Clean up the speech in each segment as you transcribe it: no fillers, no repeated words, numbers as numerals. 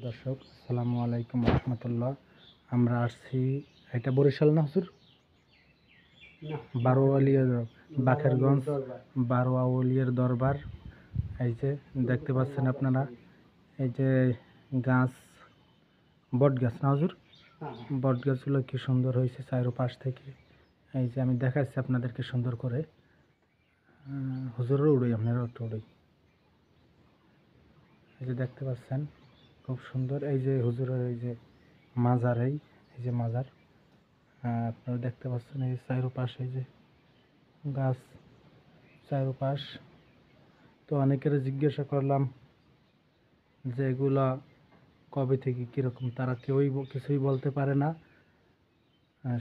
দর্শক, আসসালামু আলাইকুম রহমতুল্লাহ। আমরা আসছি, এটা বরিশাল না হুজুর? বারোয়ালিয়া, বাকেরগঞ্জ বারোয়ালিয়ার দরবার। এই যে দেখতে পাচ্ছেন আপনারা, এই যে গাছ, বট গাছ না হুজুর? বট গাছগুলো কি সুন্দর হয়েছে চারোপাশ থেকে। এই যে আমি দেখাচ্ছি আপনাদেরকে সুন্দর করে। হুজুরও উড়ই, আপনারা একটু উড়ই। এই যে দেখতে পাচ্ছেন খুব সুন্দর। এই যে হুজুরের এই যে মাজার, এই যে মাজার আপনারা দেখতে পাচ্ছেন। এই চারোপাশ এই যে গাছ, চারোপাশ। তো অনেকের জিজ্ঞাসা করলাম যে এগুলা কবে থেকে কীরকম, তারা কেউই কিছুই বলতে পারে না,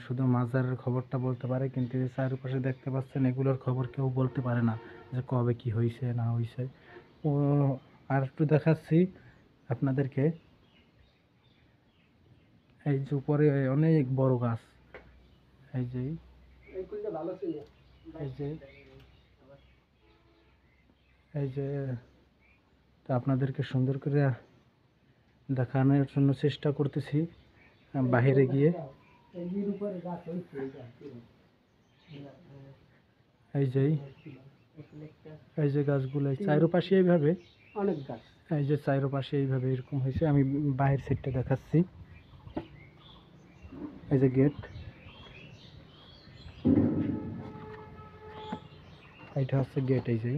শুধু মাজারের খবরটা বলতে পারে। কিন্তু এই চারপাশে দেখতে পাচ্ছেন এগুলোর খবর কেউ বলতে পারে না যে কবে কি হয়েছে না হয়েছে। ও আর একটু দেখাচ্ছি আপনাদেরকে। এই যে উপরে অনেক বড় গাছ, এই যে এই যে তো আপনাদেরকে সুন্দর করে দেখানোর জন্য চেষ্টা করতেছি বাহিরে গিয়ে। এই যে গাছগুলো চারপাশে এইভাবে অনেক গাছ, এই যে চারপাশে এইভাবে এরকম হয়েছে। আমি বাহির সাইডটা দেখাচ্ছি। এই যে গেট, এইটা হচ্ছে গেট। এই যে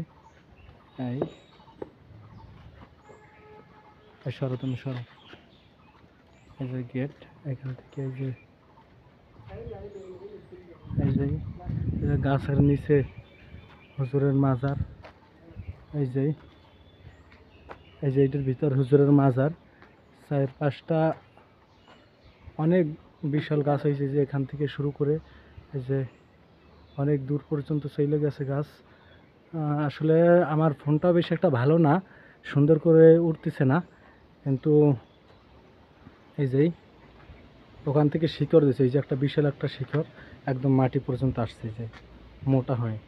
এই সরো তুমি সরো। এই যে গেট, এখান থেকে এই যে গাছের নিচে হুজুরের মাজার। এই যে এটার ভিতর হুজুরের মাজার। চার পাঁচটা অনেক বিশাল গাছ হয়েছে, যে এখান থেকে শুরু করে এই যে অনেক দূর পর্যন্ত চলে গেছে গাছ। আসলে আমার ফোনটা বেশ একটা ভালো না, সুন্দর করে উঠতেছে না, কিন্তু এই যে ওখান থেকে শিকড় দিয়েছে। এই যে একটা বিশাল একটা শিকড় একদম মাটি পর্যন্ত আসছে, যে মোটা হয়,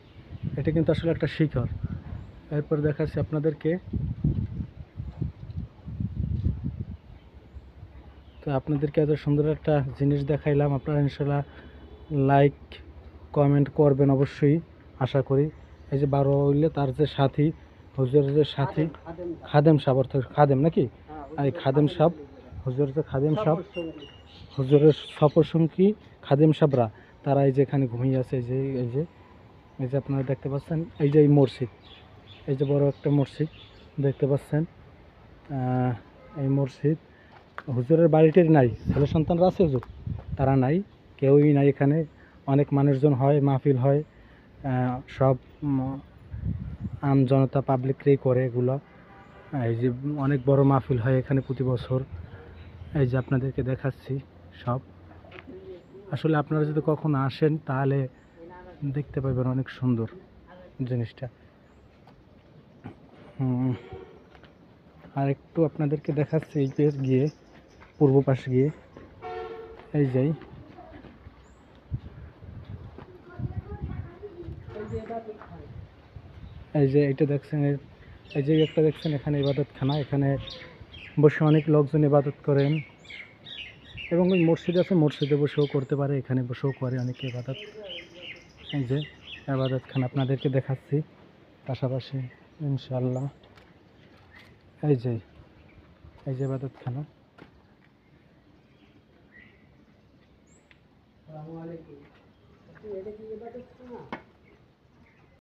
এটা কিন্তু আসলে একটা শিকড়। এরপর দেখাচ্ছি আপনাদেরকে। তো আপনাদেরকে এত সুন্দর একটা জিনিস দেখাইলাম, আপনারা ইনশাল্লাহ লাইক কমেন্ট করবেন অবশ্যই, আশা করি। এই যে বারোয়ালিয়া, তার যে সাথী, হুজুরের যে সাথী খাদেম সাহেব, অর্থাৎ খাদেম নাকি, এই খাদেম সাহেব, হুজুরের যে খাদেম সাহেব, হুজুরের সফরসঙ্গী খাদেম সাহেবরা, তারা এই যে এখানে ঘুমিয়ে আছে। এই যে আপনারা দেখতে পাচ্ছেন, এই যে এই মসজিদ, এই যে বড় একটা মসজিদ দেখতে পাচ্ছেন। এই মসজিদ, হুজুরের বাড়িটির নাই, ছেলে সন্তানরা আছে হুজুর, তারা নাই, কেউই নাই এখানে। অনেক মানুষজন হয়, মাহফিল হয়, সব আম জনতা পাবলিকরাই করে এগুলো। এই যে অনেক বড় মাহফিল হয় এখানে প্রতি বছর। এই যে আপনাদেরকে দেখাচ্ছি সব। আসলে আপনারা যদি কখনো আসেন তাহলে দেখতে পাবেন অনেক সুন্দর জিনিসটা। আর একটু আপনাদেরকে দেখাচ্ছি এই পেজ গিয়ে, পূর্ব পাশে গিয়ে। এই যে এটা দেখছেন, এই যে একটা দেখছেন, এখানে ইবাদতখানা, এখানে বসে অনেক লোকজন ইবাদত করেন। এবং ওই মসজিদ আছে, মসজিদে বসেও করতে পারে, এখানে বসেও করে অনেকে ইবাদত। এই যে ইবাদতখানা আপনাদেরকে দেখাচ্ছি পাশাপাশি ইনশাআল্লাহ। এই যে ইবাদতখানা। আসসালামু আলাইকুম। এটা কি ইবাদতখানা?